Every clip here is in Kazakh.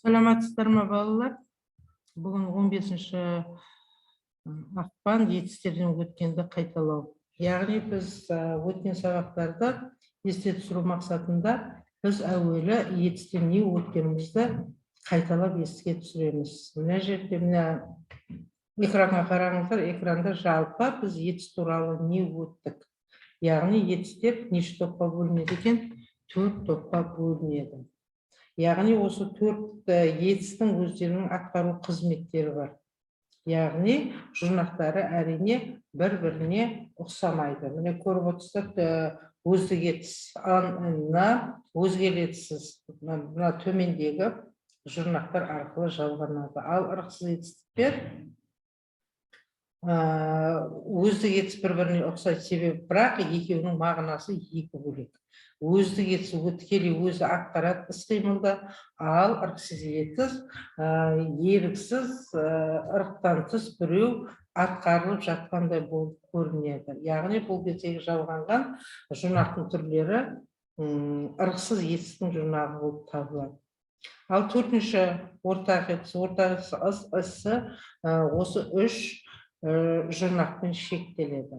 Саламатсыздар ма, балалар? Бүгін 15-ші ақпан етістерден өткенді қайталау. Яғни біз өткен сабақтарда есте түсіру мақсатында біз әуелі етістен не өткенімізді қайталап еске түсіреміз. Мына жерде мына экранға қараңыздар, экранда жалпы біз етіс туралы не өттік. Яғни етістер неше топқа бөлінеді екен? 4 топқа бөлінеді. Яғни осы 4 етістің өздерінің атқару қызметтері бар. Яғни жұрнақтары әрине бір-біріне ұқсамайды. Міне көріп отырсыздар, өздік етіс өзгелетсіз мына төмендегі жұрнақтар арқылы жалғанады. Ал ырықсыз етістіктер өздік етіс бір-біріне ұқсайды, себебі бірақ екеуінің мағынасы екі бөлек. Өздік етіс тікелей өзі атқарады іс-қимылды, ал ырықсыз етіс еріксіз ырықтан тыс біреу атқарылып жатқандай болып көрінеді. Яғни бұл кездегі жалғанған жұрнақтың түрлері ырықсыз етістің жұрнағы болып табылады. Ал 4-ші ортақ етіс ысы осы 3 жұрнақпен шектеледі.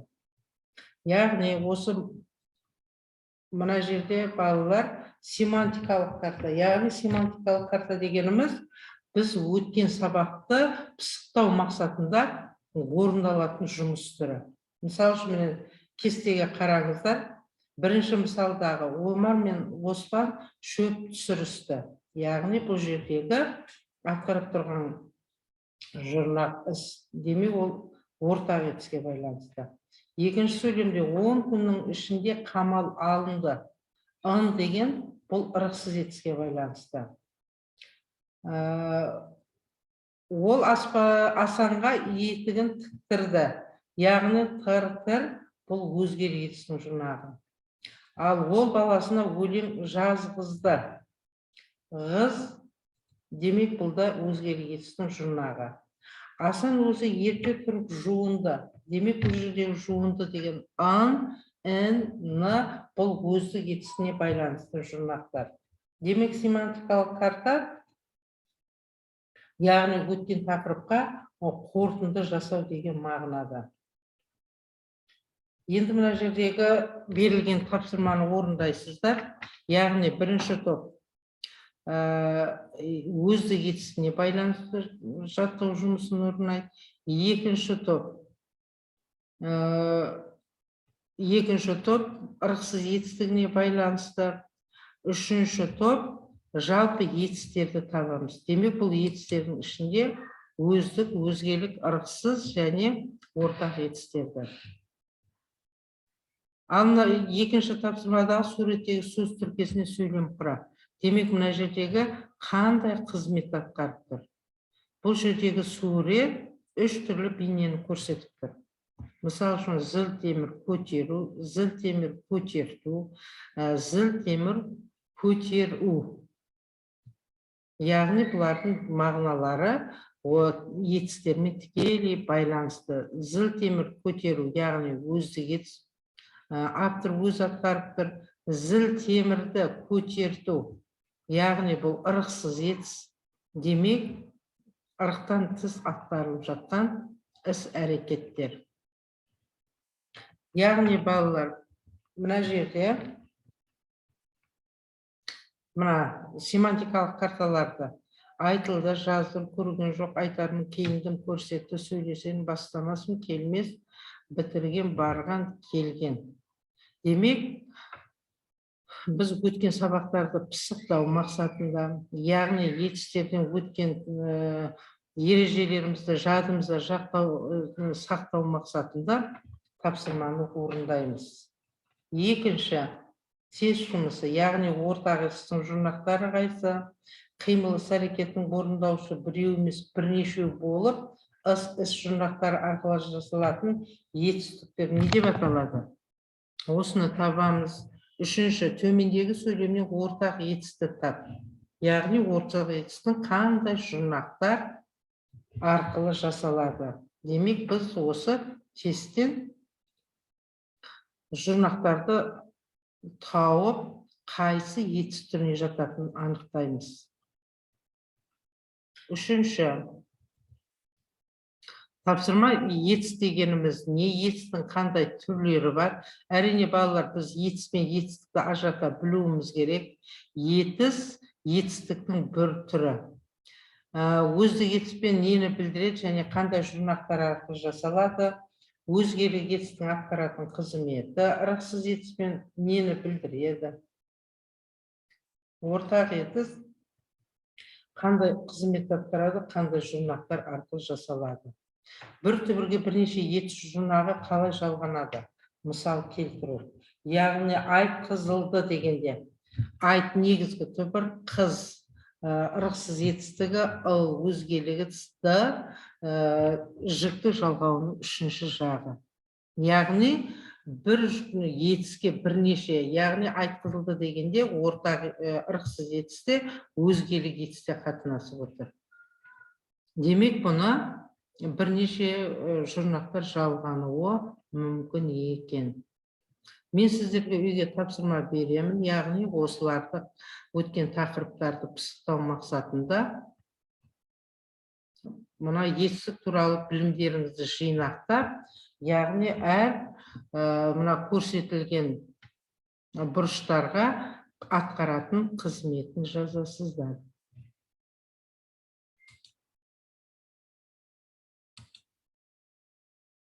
Яғни осы мына жерде балалар семантикалық карта. Яғни семантикалық карта дегеніміз біз өткен сабақты пысықтау мақсатында орындалатын жұмыс түрі. Мысалы үшін кестеге қараңыздар. Бірінші мысалдағы Омар мен Оспан шөп түсірісті. Яғни бұл жердегі атқарып тұрған жұрнақ іс, демек ол ортақ етіске байланысты. Екінші сөйлемде 10 күннің ішінде қамал алынды. Ын деген бұл ырықсыз етіске байланысты. Ол Асанға етігін тіктірді. Яғни тыр бұл өзгер етістің жұрнағы. Ал ол баласына өлең жазғызды. Ғыз демек бұл да өзгер етістің жұрнағы. Асан өзі ерте тұрып жуынды. Демек бұл жердегі жуынды деген ан, ін, ны бұл өздік етісіне байланысты жұрнақтар. Демек семантикалық карта яғни өткен тақырыпқа қорытынды жасау деген мағынада. Енді мына жердегі берілген тапсырманы орындайсыздар. Яғни бірінші топ өздік етісіне байланысты жаттығу жұмысын орындайды. Екінші топ ырықсыз етістігіне байланысты. Үшінші топ жалпы етістерді табамыз. Демек бұл етістердің ішінде өздік, өзгелік, ырықсыз және ортақ етістерді. Ал екінші тапсырмадағы суреттегі сөз тіркесіне сөйлем құра. Демек мына жердегі қандай қызмет атқарып тұр? Бұл жердегі сурет 3 түрлі бейнені көрсетіп тұр. Мысалы үшін зіл темір көтеру, зіл темір көтерту, зіл темір көтеру. Яғни бұлардың мағыналары етістермен тікелей байланысты. Зіл темір көтеру, яғни өздік етіс. Автор өз атқарып тұр. Зіл темірді көтерту, яғни бұл ырықсыз етіс. Демек, ырықтан тыс атқарылып жатқан іс-әрекеттер. Яғни балалар, мына жерде мына семантикалық карталарды айтылды, жаздым, көрген жоқ, айтарым, кейіндім, көрсетті, сөйлесен, бастамасын, келмес, бітірген, барған, келген. Демек, біз өткен сабақтарды пысықтау мақсатында, яғни етістерден өткен ережелерімізді жадымызда сақтау мақсатында тапсырманы орындаймыз. Екінші тез жұмысы, яғни ортақ етістің жұрнақтары қайсы, қимыл іс-әрекеттің орындаушы біреу емес бірнешеу болып, іс жұрнақтары арқылы жасалатын етістіктер не деп аталады? Осыны табамыз. Үшінші, төмендегі сөйлемнен ортақ етісті тап. Яғни ортақ етістің қандай жұрнақтар арқылы жасалады. Демек, біз осы тесттен жұрнақтарды тауып, қайсы етіс түріне жататынын анықтаймыз. Үшінші, тапсырма етіс дегеніміз не, етістің қандай түрлері бар? Әрине балалар, біз етіс пен етістікті ажырата білуіміз керек. Етіс етістіктің бір түрі. Өздік етіс пен нені білдіреді және қандай жұрнақтар арқылы жасалады? Өзгелік етістің атқаратын қызметі, ырықсыз етіс пен нені білдіреді? Ортақ етіс қандай қызмет атқарады, қандай жұрнақтар арқылы жасалады? Бір түбірге бірнеше етіс жұрнағы қалай жалғанады? Мысал келтіру. Яғни айт қызылды дегенде, айт негізгі түбір, қыз ырықсыз етістігі, өзгелігі ды, жікті жалғауының үшінші жағы. Яғни бір етіске бірнеше, яғни айт қызылды дегенде ортақ ырықсыз етісте, өзгелік етісте қатынасып отыр. Демек, бұны бірнеше жұрнақтар жалғануы мүмкін екен. Мен сіздерге үйге тапсырма беремін, яғни осыларды өткен тақырыптарды пысықтау мақсатында мына етістік туралы білімдеріңізді жинақтап, яғни мына көрсетілген бұрыштарға атқаратын қызметін жазасыздар.